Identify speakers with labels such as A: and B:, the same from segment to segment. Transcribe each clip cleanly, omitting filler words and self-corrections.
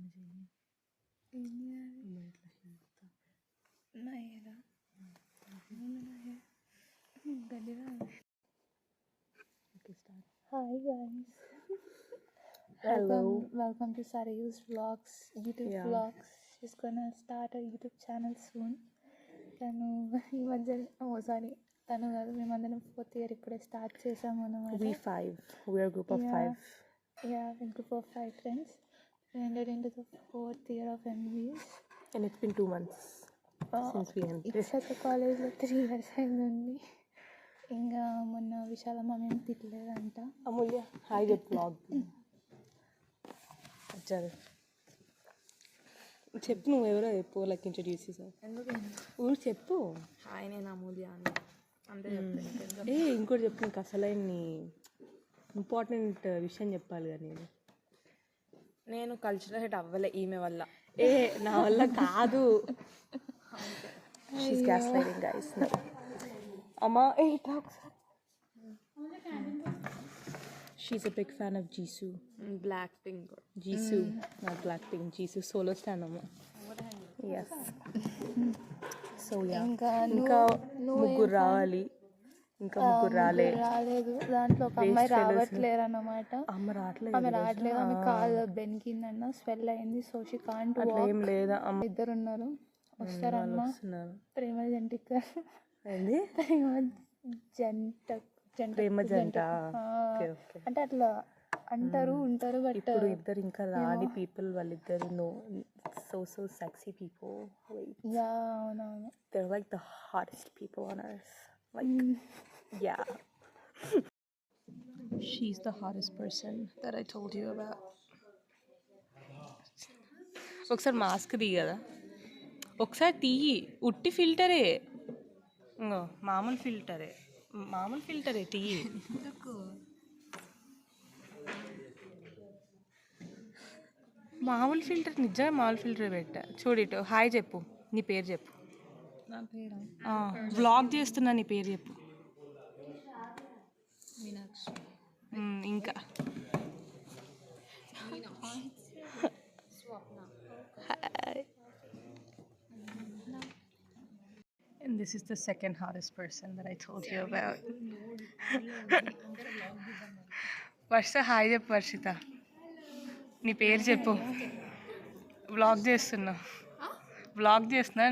A: Hi guys.
B: Hello.
A: Welcome to Sarayu's Vlogs, YouTube Vlogs. She's gonna start a YouTube channel soon. తను ఈ మధ్య తను కాదు మేమందరం 4th year ఇప్పుడే స్టార్ట్ చేసాము అన్నమాట.
B: We are a group of 5.
A: Yeah, a group of 5 friends. We ended into the 4th year of MBS.
B: And it's been 2 months since we ended.
A: ఇచ్చాక కాలేజ్లో 3 years అయిందండి. ఇంకా మొన్న విశాలమ్మ మేము తిట్టలేదంట.
B: అమూల్య హాయ్ చెప్పు బ్లాగ్ చెప్పు నువ్వు ఎవరో చెప్పు లైక్ ఇంట్రడ్యూస్ చేసావు ఊరు చెప్పు.
C: హాయ్ నేను అమూల్య అని అంతే చెప్తాను.
B: ఇంకోటి చెప్పు నీకు అసలైన ఇంపార్టెంట్ విషయం చెప్పాలి కదా
C: నేను కల్చరల్ హెడ్ అవ్వలే ఈమె వల్ల.
B: నా వల్ల కాదు. She's gaslighting guys. No. Amma, talk. She's a big fan of Jisoo.
C: Blackpink.
B: Jisoo, not Blackpink. Jisoo solo stand Amma. Yes. So yeah. ఇంకా ముగ్గురు రావాలి. ఇంకా ముగ్గురు
A: రాలేదు. దాంట్లో ఒక అమ్మాయి రావట్లేరు అన్నమాట.
B: ఆమె రావట్లేదు.
A: ఆమె కాలు బెనికిందన్న, స్వెల్ అయింది. So she can't walk.
B: ఏం లేదా.
A: ఇద్దరు ఉన్నారు, వస్తారమ్మా. ప్రేమ జంట
B: ఏంది ప్రేమ జంట
A: అంటే అట్లా అంటారు ఉంటారు. బట్
B: ఇప్పుడు ఇద్దరు ఇంకా రాని పీపుల్ వాళ్ళిద్దరు సో సెక్సీ పీపుల్.
A: అవునవును.
B: They're like the hottest people on earth. Like yeah. She's the hottest person that I told you about. ఒకసారి మాస్క్ తీ కదా, ఒకసారి తీయి. ఉట్టి ఫిల్టరే, మామూలు ఫిల్టరే తీయి. మామూలు ఫిల్టర్, నిజంగా మామూలు ఫిల్టర్ పెట్టా. చూడిటు హాయ్ చెప్పు, నీ పేరు చెప్పు.
C: నా పేరు
B: వ్లాగ్ చేస్తున్నా, నీ పేరు చెప్పు.
C: మీనాక్షి.
B: ఇంకా And this is the second hottest person that I told you about. Varsha hi చెప్పు. వర్షిత నీ పేరు చెప్పు. వ్లాగ్ చేస్తున్నా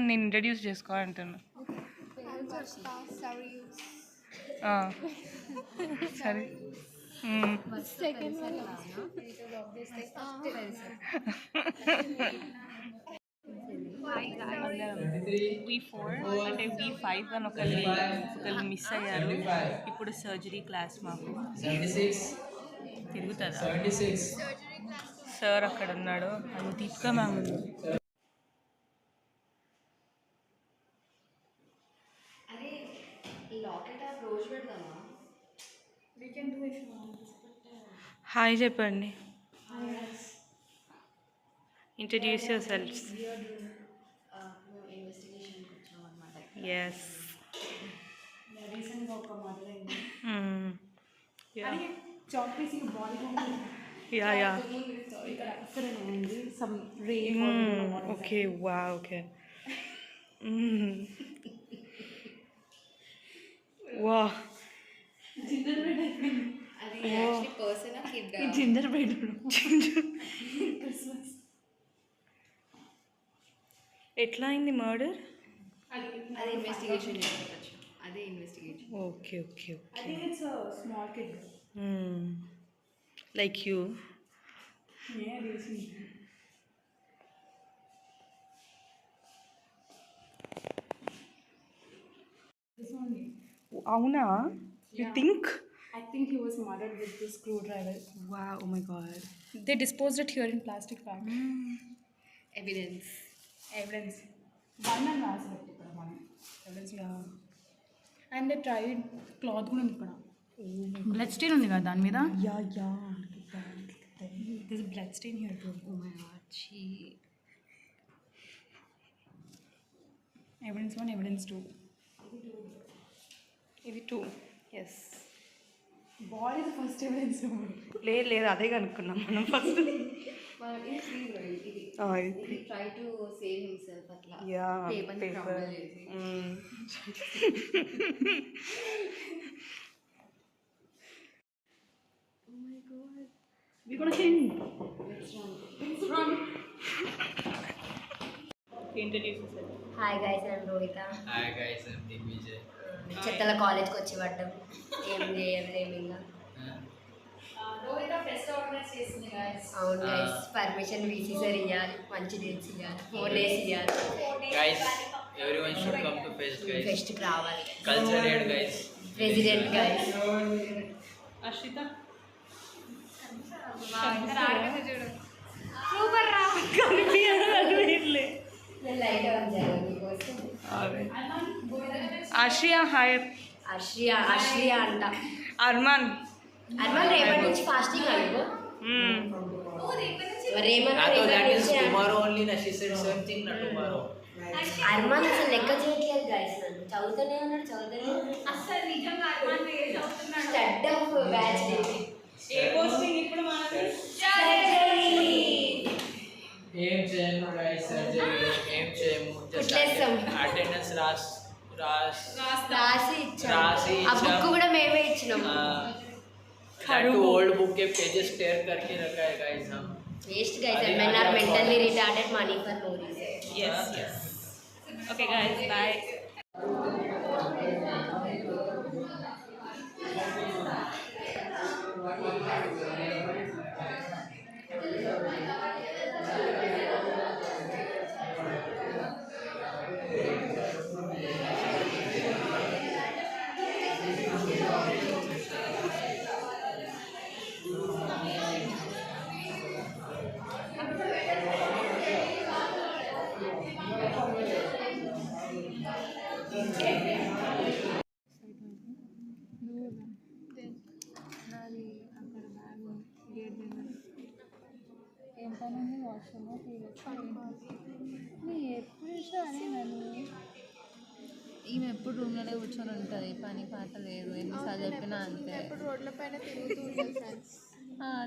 B: నేను ఇంట్రడ్యూస్ చేసుకోవాలంటున్నా. సరే. V4 అంటే V5 అని ఒకళ్ళు మిస్ అయ్యారు. ఇప్పుడు సర్జరీ క్లాస్ మాకు తిరుగుతుందా. సార్ అక్కడ ఉన్నాడు, అది దీపికా మ్యామ్ ఉంది. హాయ్ చెప్పండి. Introduce your selfs. Yes. Okay వా ఓకే వా జింజర్ బ్రెడ్. ఎట్లా అయింది murder? Okay okay okay. Like you. అవునా? You think?
D: I think he was murdered with this screwdriver.
B: Wow, oh my god.
D: They disposed it here in plastic bag.
C: Evidence.
D: One and last evidence. Yeah. And they tried cloth కూడా ఉంది ఇక్కడ. Blood stain ఉంది కదా దాని మీద.
B: Yeah.
D: There's blood stain here too.
C: Oh my god.
D: Evidence 1, evidence 2.
B: ఇది 2. Yes.
D: Body is the first evidence.
B: లేదు అదే కనుక్కున్నాం మనం first.
E: Try to save himself atla.
B: Yeah,
E: Paper ni
B: paper.
E: crumble chesi. Oh my god.
D: We're gonna sing.
E: Let's run.
D: Introduce yourself.
F: Hi guys నేను Rohitha
G: Hi guys, I'm Digvijay.
F: చెత్తల కాలేజ్కి వచ్చి పడ్డాం ఏం చేయలేము ఇంకా అవును గైస్ పర్మిషన్ వీసీ సార్ ఇవ్వాలి మంచి డేట్స్ ఇవ్వాలి 4 days ఇవ్వాలి
G: Guys, everyone should come to Fest guys.
F: ఫెస్ట్కి రావాలి
G: Culture aid guys.
F: President guys
D: Ashritha
F: నేను లైట్ ఆన్ చేయాలి మీకోసం
B: ఆశ్రియా హాయ్.
F: అశ్రియా అంట
B: అర్మాన్.
F: అర్మాన్ రేపటి నుంచి ఫాస్టింగ్ అనుకో రేమన్నా
G: So that
F: రేపటి
G: is
F: నుంచి
G: tomorrow only. Na she said same thing. Na tomorrow.
F: Arman అసలు లెక్క చేయట్లేదు గైస్ నన్ను చదువుతూనే ఉన్నాడు
D: అసలు నిజంగా అర్మాన్ చదువుతున్నాడు.
F: Stud of batch
D: A posting ఇప్పుడు మనకి
G: Aim cheyemu guys. Surgery. Aim cheyemu. Just
F: Kutlesam.
G: attendance రాసి
F: రాసి ఇచ్చాం
G: రాసి
F: ఆ బుక్
G: ఇచ్చాం.
F: కూడా మేమే ఇచ్చినాం
G: that old book के pages tear करके रखा है guys हम.
F: Waste guys men are mentally retarded money for no reason
D: yes. Okay guys, bye.
A: నాది అక్కడ బ్యాగ్ గేట్ దగ్గర ఏం పని ఉంది వాష్రూమ్ నీ ఎప్పుడు చూసినా అదే నన్ను ఈమె ఎప్పుడు రూమ్లోనే కూర్చొని ఉంటుంది పని పాట లేదు ఎన్నిసార్లు చెప్పినా అంతే
E: ఎప్పుడు రోడ్ల పైన తిరుగుతూ ఉంటాం ఫ్రెండ్స్.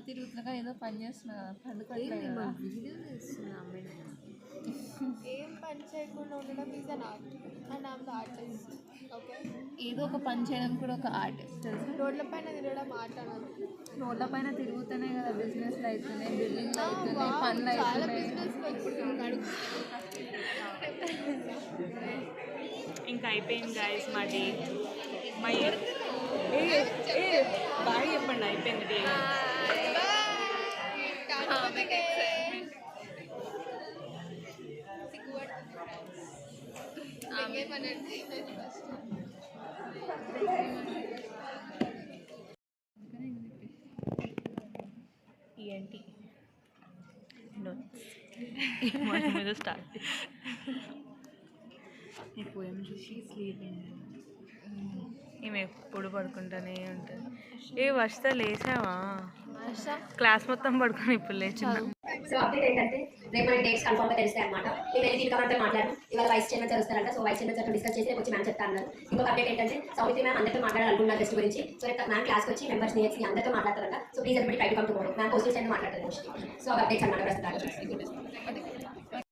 A: తిరుగుతున్నా ఏదో పని చేస్తున్నా పండుకోవట్లేదు కదా.
E: ఏం పని చేయకుండా ఉండడం is an art and I'm the artist. Okay,
A: ఏదో ఒక పని చేయడం కూడా ఒక ఆర్ట్ తెలుసు.
E: రోడ్ల పైన తిరగడం ఆర్ట్ అన్నారు.
A: రోడ్ల పైన తిరుగుతూనే కదా బిజినెస్లు అవుతున్నాయి, బిల్డింగ్లు అవుతున్నాయి, పనులు
E: చాలా
A: అవుతున్నాయి.
E: బిజినెస్లో ఇప్పుడు నడుపు
D: ఇంకా అయిపోయింది గైస్ మా డేట్. మా బాగా చెప్పండి అయిపోయింది డే. ఏంటి మీద స్టార్ట్ ఈ పోయం చూసి స్లీపింగ్ ఈమె ఎప్పుడు పడుకుంటానే ఉంటుంది. ఏ వర్ష లేచావా? క్లాస్ మొత్తం పడుకొని ఇప్పుడు లేచున్నా.
F: సో అప్డేట్ ఏంటంటే రేపు మన డేట్స్ కన్ఫర్మ్గా తెలుస్తాయి అనమాట. మేము వెళ్ళి దీనికంటే మాట్లాడారు. ఇవాళ వైస్ చైర్మన్ సార్ వస్తారంట. So vice chairman sir discuss చేసి రేపు వచ్చి మ్యామ్ చెప్తా అన్నారు. ఇంకొక అప్డేట్ ఏంటంటే సౌమిత్రి మ్యామ్ అందరితో మాట్లాడాలనుకున్నారు ఫెస్ట్ గురించి. సో రేపు మ్యామ్ క్లాస్కి వచ్చి మెంబర్స్ నేర్చి అందరితో మాట్లాడతారంట. సో ప్లీజ్ ఎప్పుడు try to come to ma'am posters అయినా మాట్లాడతారు మోస్ట్లీ. సో అప్డేట్స్ అనమాట ప్రస్తుతానికి.